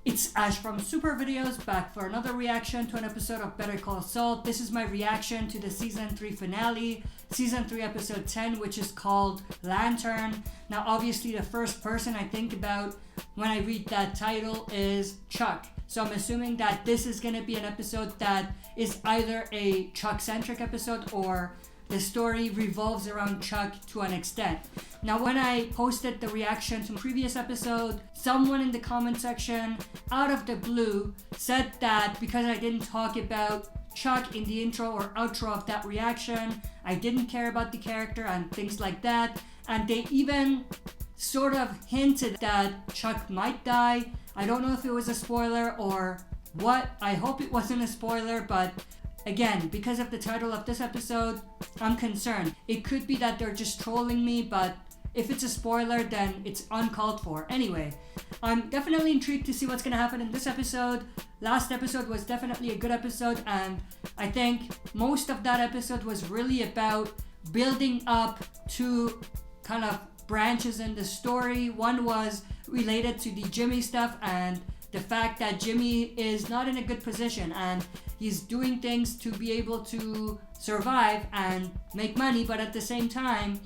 It's Ash from Super Videos, back for another reaction to an episode of Better Call Saul. This is my reaction to the Season 3 finale, Season 3 Episode 10, which is called Lantern. Now obviously the first person I think about when I read that title is Chuck. So I'm assuming that this is going to be an episode that is either a Chuck-centric episode or the story revolves around Chuck to an extent. Now, when I posted the reaction to the previous episode, someone in the comment section, out of the blue, said that because I didn't talk about Chuck in the intro or outro of that reaction, I didn't care about the character and things like that. And they even sort of hinted that Chuck might die. I don't know if it was a spoiler or what. I hope it wasn't a spoiler, but again, because of the title of this episode, I'm concerned. It could be that they're just trolling me, but if it's a spoiler, then it's uncalled for. Anyway, I'm definitely intrigued to see what's going to happen in this episode. Last episode was definitely a good episode, and I think most of that episode was really about building up two kind of branches in the story. One was related to the Jimmy stuff and the fact that Jimmy is not in a good position and he's doing things to be able to survive and make money, but at the same time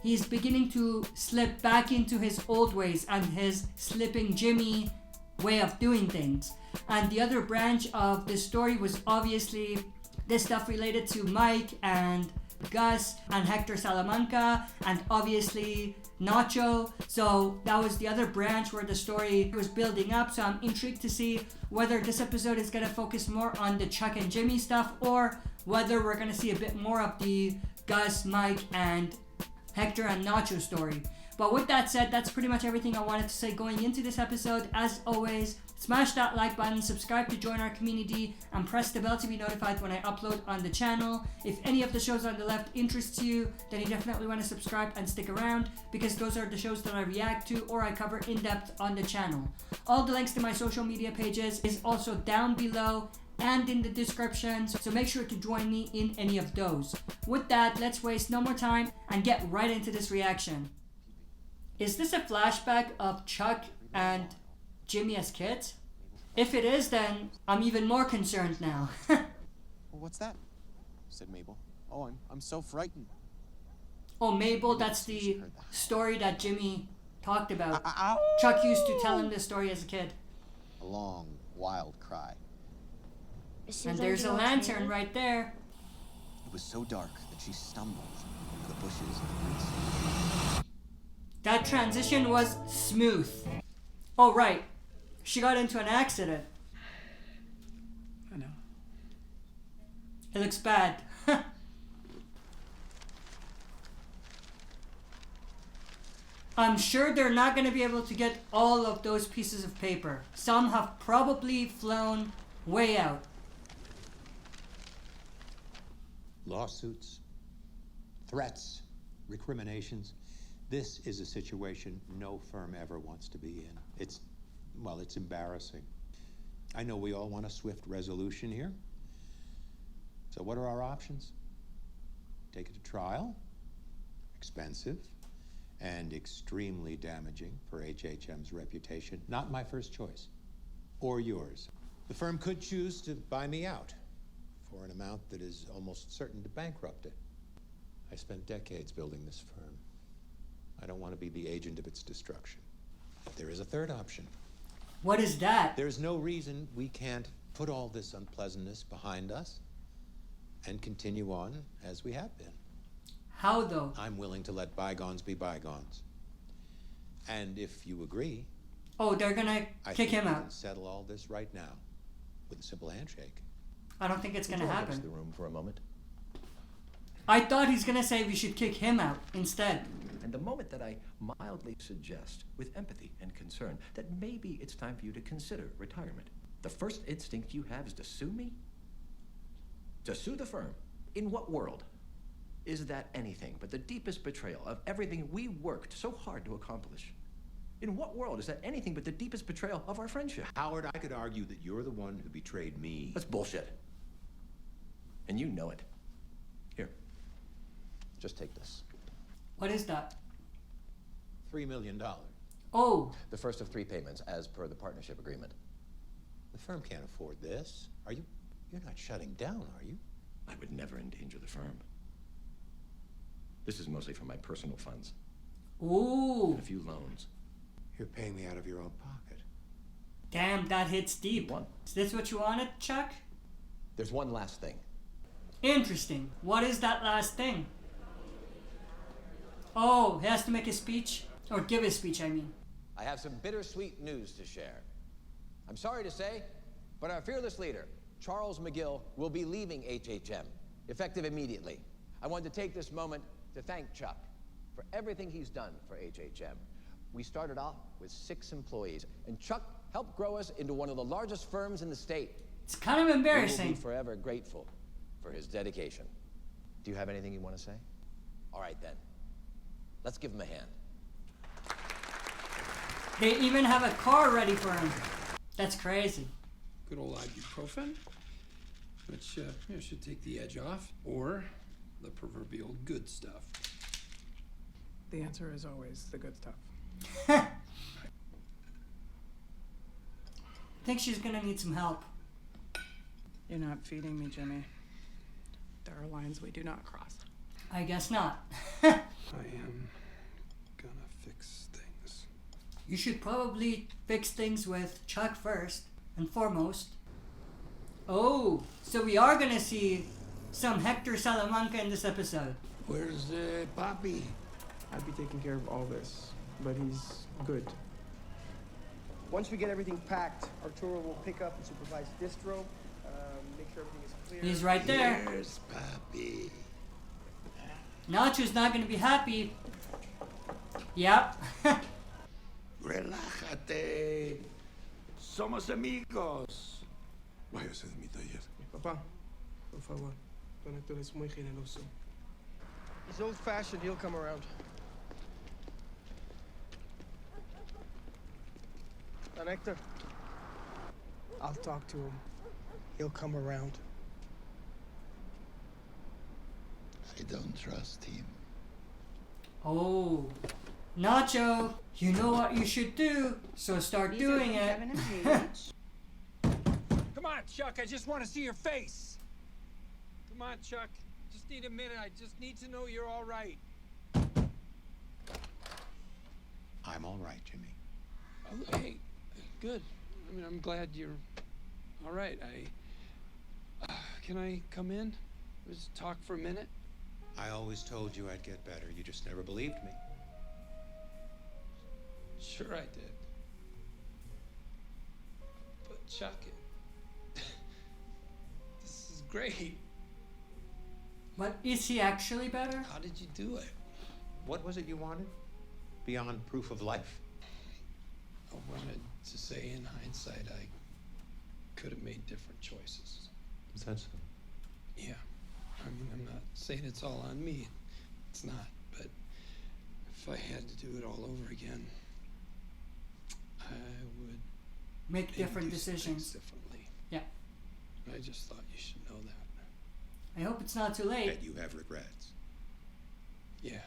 he's beginning to slip back into his old ways and his slipping Jimmy way of doing things. And the other branch of the story was obviously this stuff related to Mike and Gus and Hector Salamanca and obviously Nacho. So that was the other branch where the story was building up. So I'm intrigued to see whether this episode is going to focus more on the Chuck and Jimmy stuff or whether we're going to see a bit more of the Gus, Mike, and Hector and Nacho story. But with that said, that's pretty much everything I wanted to say going into this episode. As always, smash that like button, subscribe to join our community, and press the bell to be notified when I upload on the channel. If any of the shows on the left interests you, then you definitely want to subscribe and stick around, because those are the shows that I react to or I cover in depth on the channel. All the links to my social media pages is also down below and in the description, so make sure to join me in any of those. With that, let's waste no more time and get right into this reaction. Is this a flashback of Chuck and Jimmy as kids? If it is, then I'm even more concerned now. Well, what's that? Said Mabel. Oh, I'm so frightened. Oh, Mabel, that's the story that Jimmy talked about. Ow! Chuck used to tell him this story as a kid. A long, wild cry. And there's a lantern right there. It was so dark that she stumbled over the bushes and roots. That transition was smooth. Oh, right. She got into an accident. I know. It looks bad. I'm sure they're not going to be able to get all of those pieces of paper. Some have probably flown way out. Lawsuits, threats, recriminations. This is a situation no firm ever wants to be in. It's embarrassing. I know we all want a swift resolution here. So what are our options? Take it to trial? Expensive and extremely damaging for HHM's reputation. Not my first choice, or yours. The firm could choose to buy me out for an amount that is almost certain to bankrupt it. I spent decades building this firm. I don't want to be the agent of its destruction. But there is a third option. What is that? There's no reason we can't put all this unpleasantness behind us and continue on as we have been. How though? I'm willing to let bygones be bygones. And if you agree, Oh, they're gonna kick him we out. can settle all this right now with a simple handshake. I don't think it's gonna happen. The room for a moment. I thought he's gonna say we should kick him out instead. And the moment that I mildly suggest, with empathy and concern, that maybe it's time for you to consider retirement, the first instinct you have is to sue me? To sue the firm? In what world is that anything but the deepest betrayal of everything we worked so hard to accomplish? In what world is that anything but the deepest betrayal of our friendship? Howard, I could argue that you're the one who betrayed me. That's bullshit. And you know it. Here, just take this. What is that? $3 million. Oh, The first of 3 payments as per the partnership agreement. The firm can't afford this. You're not shutting down, are you? I would never endanger the firm. This is mostly for my personal funds. Ooh. And a few loans. You're paying me out of your own pocket. Damn, that hits deep. One. Is this what you wanted, Chuck? There's one last thing. Interesting. What is that last thing? Oh, he has to make a speech? Or give a speech, I mean. I have some bittersweet news to share. I'm sorry to say, but our fearless leader, Charles McGill, will be leaving HHM, effective immediately. I want to take this moment to thank Chuck for everything he's done for HHM. We started off with 6 employees, and Chuck helped grow us into one of the largest firms in the state. It's kind of We will embarrassing. be forever grateful for his dedication. Do you have anything you want to say? All right, then. Let's give him a hand. They even have a car ready for him. That's crazy. Good old ibuprofen, which should take the edge off, or the proverbial good stuff. The answer is always the good stuff. Think she's gonna need some help. You're not feeding me, Jimmy. There are lines we do not cross. I guess not. I am gonna fix things. You should probably fix things with Chuck first and foremost. Oh, so we are gonna see some Hector Salamanca in this episode. Where's Papi? I'd be taking care of all this, but he's good. Once we get everything packed, Arturo will pick up and supervise distro, make sure everything is clear. He's right there. Here's Papi. Nacho's not gonna be happy. Yep. Relájate. Somos amigos. Váyase de mi taller. Papá, por favor. Don Héctor es muy generoso. He's old-fashioned, he'll come around. Don Hector. I'll talk to him. He'll come around. I don't trust him. Oh, Nacho, you know what you should do, so start doing it. Come on, Chuck, I just want to see your face. Come on, Chuck. Just need a minute. I just need to know you're all right. I'm all right, Jimmy. Oh, hey, good. I mean, I'm glad you're all right. Can I come in? Just talk for a minute? I always told you I'd get better. You just never believed me. Sure I did. But Chuck, this is great. But is he actually better? How did you do it? What was it you wanted? Beyond proof of life? I wanted to say in hindsight I could have made different choices. Is that so? Yeah. I mean, I'm not saying it's all on me. It's not. But if I had to do it all over again, I would Make maybe different do some things decisions. differently. Yeah. I just thought you should know that. I hope it's not too late. That you have regrets. Yeah.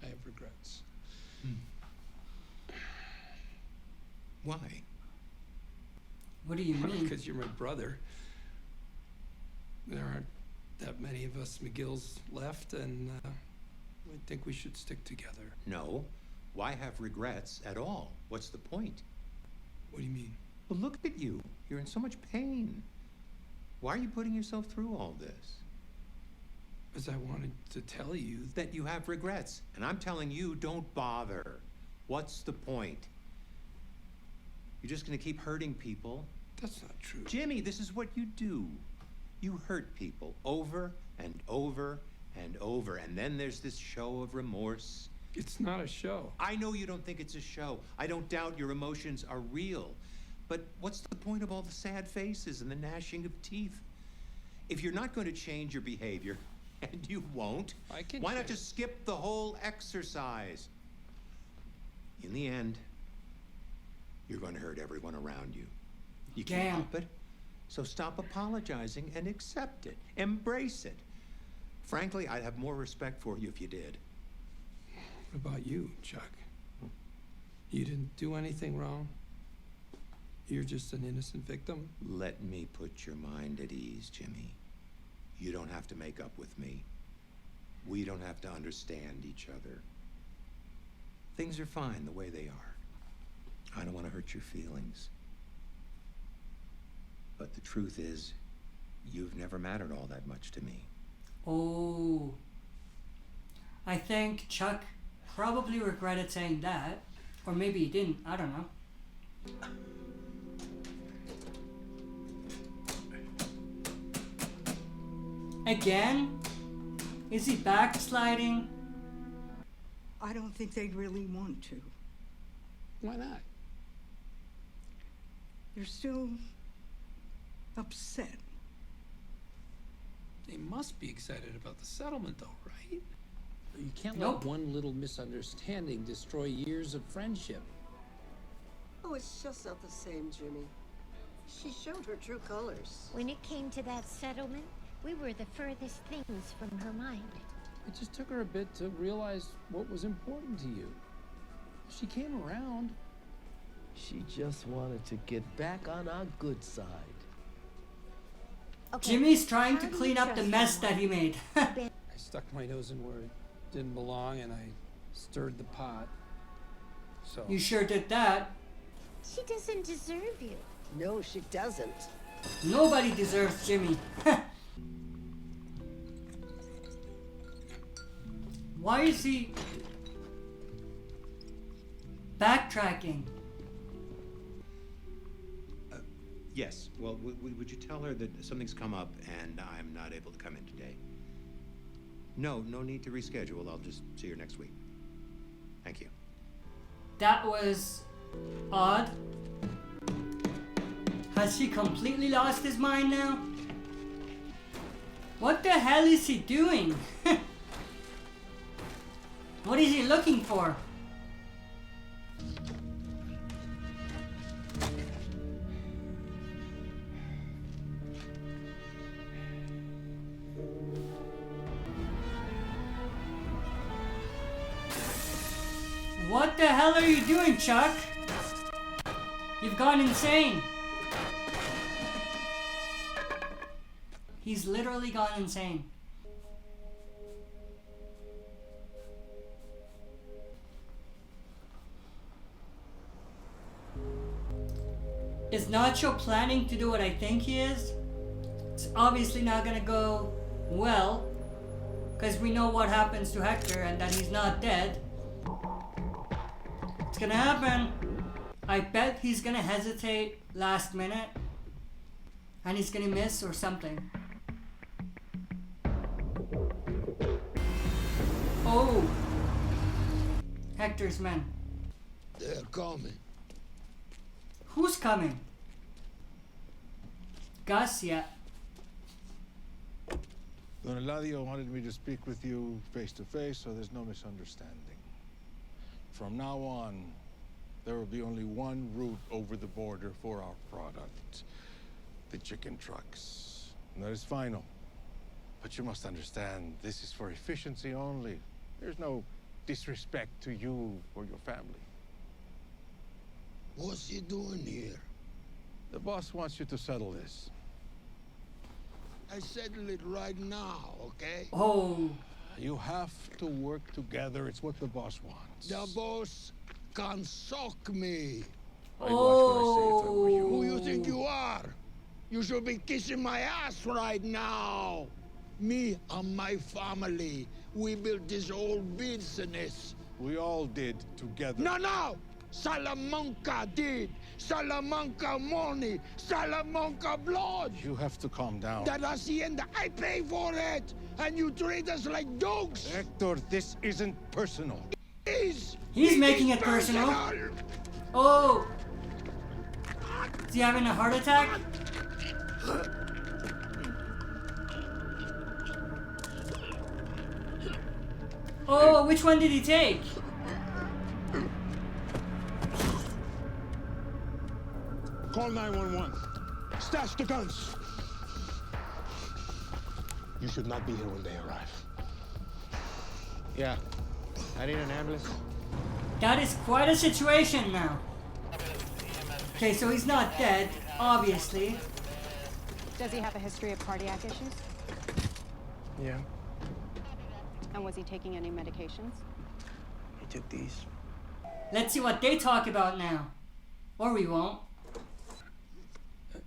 I have regrets. Why? What do you mean? Because you're my brother. There aren't that many of us McGills left, and I think we should stick together. No. Why have regrets at all? What's the point? What do you mean? Well, look at you. You're in so much pain. Why are you putting yourself through all this? Because I wanted to tell you That you have regrets. And I'm telling you, don't bother. What's the point? You're just going to keep hurting people. that's not true. Jimmy, this is what you do. You hurt people over and over and over. And then there's this show of remorse. It's not a show. I know you don't think it's a show. I don't doubt your emotions are real. But what's the point of all the sad faces and the gnashing of teeth? If you're not going to change your behavior, and you won't, I can why not change. just skip the whole exercise? In the end, you're going to hurt everyone around you. You can't Damn. help it. So stop apologizing and accept it. Embrace it. Frankly, I'd have more respect for you if you did. What about you, Chuck? You didn't do anything wrong? You're just an innocent victim? Let me put your mind at ease, Jimmy. You don't have to make up with me. We don't have to understand each other. Things are fine the way they are. I don't want to hurt your feelings. But the truth is, you've never mattered all that much to me. Oh. I think Chuck probably regretted saying that. Or maybe he didn't. I don't know. Again? Is he backsliding? I don't think they'd really want to. Why not? They're still upset. They must be excited about the settlement, though, right? You can't Nope. let one little misunderstanding destroy years of friendship. Oh, it's just not the same, Jimmy. She showed her true colors. When it came to that settlement, we were the furthest things from her mind. It just took her a bit to realize what was important to you. She came around. She just wanted to get back on our good side. Okay, Jimmy's trying to how do clean you up the trust mess that someone? he made. I stuck my nose in where it didn't belong, and I stirred the pot. So... You sure did that. She doesn't deserve you. No, she doesn't. Nobody deserves Jimmy. Why is he backtracking? Yes, well, would you tell her that something's come up and I'm not able to come in today? No need to reschedule. I'll just see her next week. Thank you. That was odd. Has he completely lost his mind now? What the hell is he doing? What is he looking for? What the hell are you doing, Chuck? You've gone insane. He's literally gone insane. Is Nacho planning to do what I think he is? It's obviously not gonna go well, because we know what happens to Hector and that he's not dead. It's gonna happen. I bet he's gonna hesitate last minute and he's gonna miss or something. Oh, Hector's men. They're coming. Who's coming? Gus, yeah. Don Eladio wanted me to speak with you face to face, so there's no misunderstanding. From now on, there will be only one route over the border for our product, the chicken trucks. And that is final. But you must understand, this is for efficiency only. There's no disrespect to you or your family. What's he doing here? The boss wants you to settle this. I settle it right now, okay? Oh. You have to work together. It's what the boss wants. The boss can suck me. I'd watch what I say if I were you. Who you think you are? You should be kissing my ass right now. Me and my family, we built this whole business. We all did together. No! Salamanca did. Salamanca money. Salamanca blood. You have to calm down. That hacienda, I pay for it. And you treat us like dogs. Hector, this isn't personal. He's making it personal. Oh. Is he having a heart attack? Oh, which one did he take? Call 911. Stash the guns. You should not be here when they arrive. Yeah. I need an ambulance. That is quite a situation now. Okay, so he's not dead, obviously. Does he have a history of cardiac issues? Yeah, And was he taking any medications? he took these. Let's see what they talk about now. Or we won't.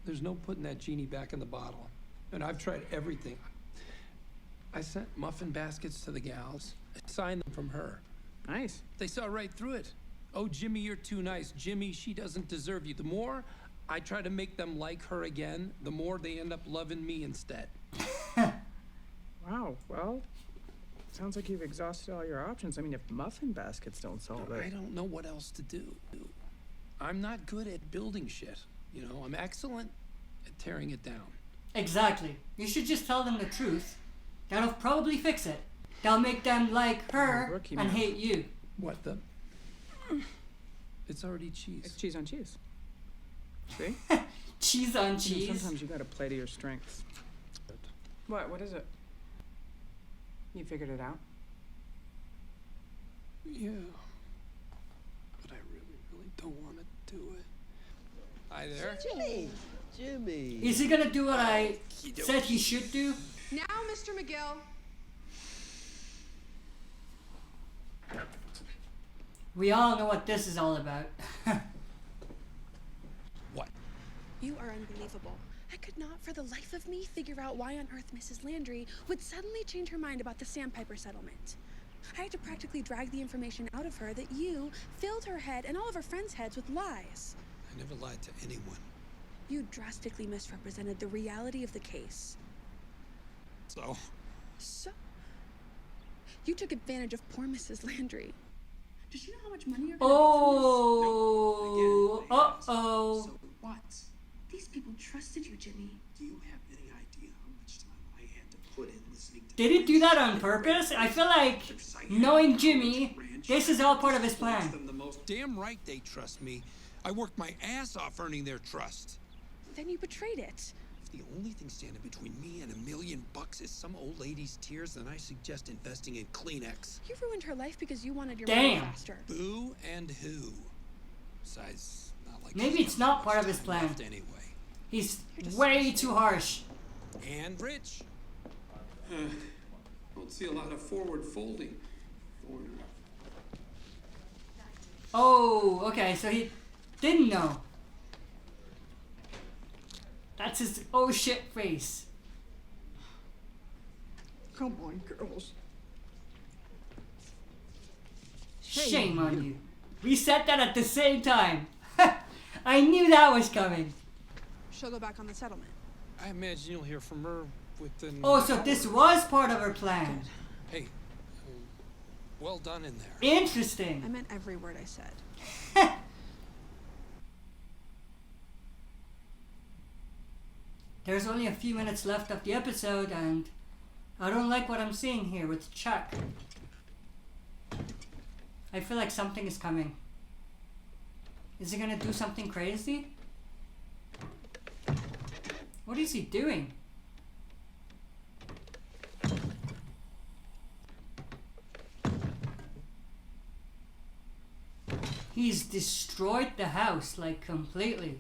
There's no putting that genie back in the bottle. And I've tried everything. I sent muffin baskets to the gals. I signed them from her. Nice. They saw right through it. Oh, Jimmy, you're too nice. Jimmy, she doesn't deserve you. The more I try to make them like her again, the more they end up loving me instead. Wow, well, sounds like you've exhausted all your options. I mean, if muffin baskets don't solve it. I don't know what else to do. I'm not good at building shit. You know, I'm excellent at tearing it down. Exactly. You should just tell them the truth. That'll probably fix it. That'll make them like her and hate you. What the? It's already cheese. It's cheese on cheese. See? Cheese on cheese. Sometimes you gotta play to your strengths. What is it? You figured it out? Yeah. But I really don't want to do it. Hi there. Jimmy. Is he gonna do what I said he should do? Now, Mr. McGill. We all know what this is all about. What? You are unbelievable. I could not for the life of me figure out why on earth Mrs. Landry would suddenly change her mind about the Sandpiper settlement. I had to practically drag the information out of her that you filled her head and all of her friends' heads with lies. I never lied to anyone. You drastically misrepresented the reality of the case. So? So? You took advantage of poor Mrs. Landry. Did you know how much money you're gonna make from this? Uh-oh. So what? These people trusted you, Jimmy. Do you have any idea how much time I had to put in listening to Did he do that on purpose? I feel like, knowing Jimmy, this is all part of his plan. Them the most damn right they trust me. I worked my ass off earning their trust. Then you betrayed it. If the only thing standing between me and $1 million is some old lady's tears, then I suggest investing in Kleenex. You ruined her life because you wanted your money faster. Boo and who? Besides, not like Maybe it's not part of his plan. anyway. He's way too harsh. And rich. Don't see a lot of forward folding. Oh, okay, so he didn't know. That's his oh shit face. Come on, girls. Shame on you. We said that at the same time. I knew that was coming. She'll go back on the settlement. I imagine you'll hear from her within... Oh, so this was part of her plan. Hey, well done in there. Interesting. I meant every word I said. There's only a few minutes left of the episode, and I don't like what I'm seeing here with Chuck. I feel like something is coming. Is he gonna do something crazy? What is he doing? He's destroyed the house, like, completely.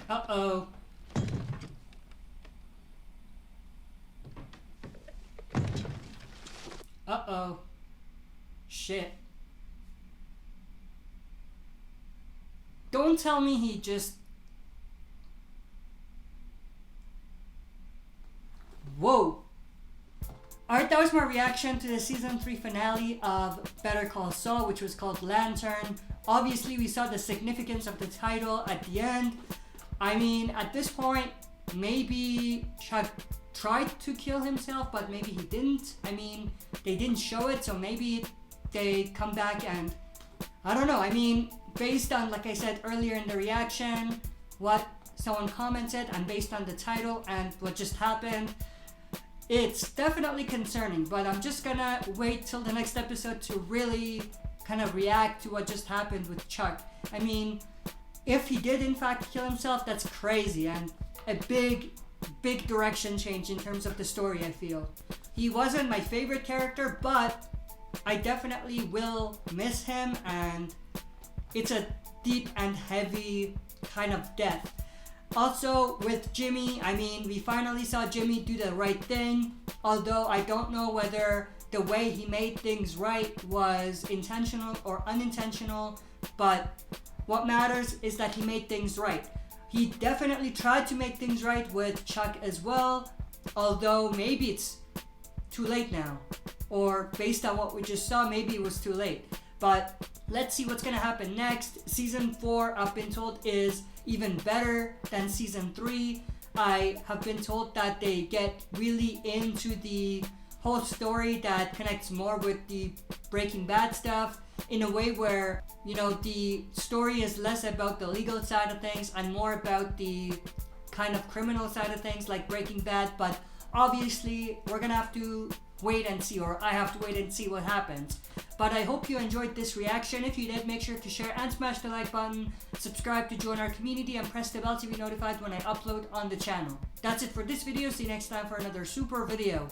Uh-oh. Uh-oh. Shit. Don't tell me he just... Whoa. Alright, that was my reaction to the Season 3 finale of Better Call Saul, which was called Lantern. Obviously, we saw the significance of the title at the end. I mean, at this point, maybe Chuck tried to kill himself, but maybe he didn't. I mean, they didn't show it, so maybe they come back and... I don't know, I mean, based on, like I said earlier in the reaction, what someone commented, and based on the title and what just happened, it's definitely concerning, but I'm just gonna wait till the next episode to really kind of react to what just happened with Chuck. I mean, if he did in fact kill himself, that's crazy and a big direction change in terms of the story, I feel. He wasn't my favorite character, but I definitely will miss him, and it's a deep and heavy kind of death. Also with Jimmy, I mean, we finally saw Jimmy do the right thing, although I don't know whether the way he made things right was intentional or unintentional, but what matters is that he made things right. He definitely tried to make things right with Chuck as well, although maybe it's too late now, or based on what we just saw, maybe it was too late. But let's see what's gonna happen next. Season 4, I've been told, is even better than season 3. I have been told that they get really into the whole story that connects more with the Breaking Bad stuff in a way where, you know, the story is less about the legal side of things and more about the kind of criminal side of things like Breaking Bad. But obviously we're gonna have to wait and see, or I have to wait and see what happens. But I hope you enjoyed this reaction. If you did, make sure to share and smash the like button, subscribe to join our community, and press the bell to be notified when I upload on the channel. That's it for this video. See you next time for another super video.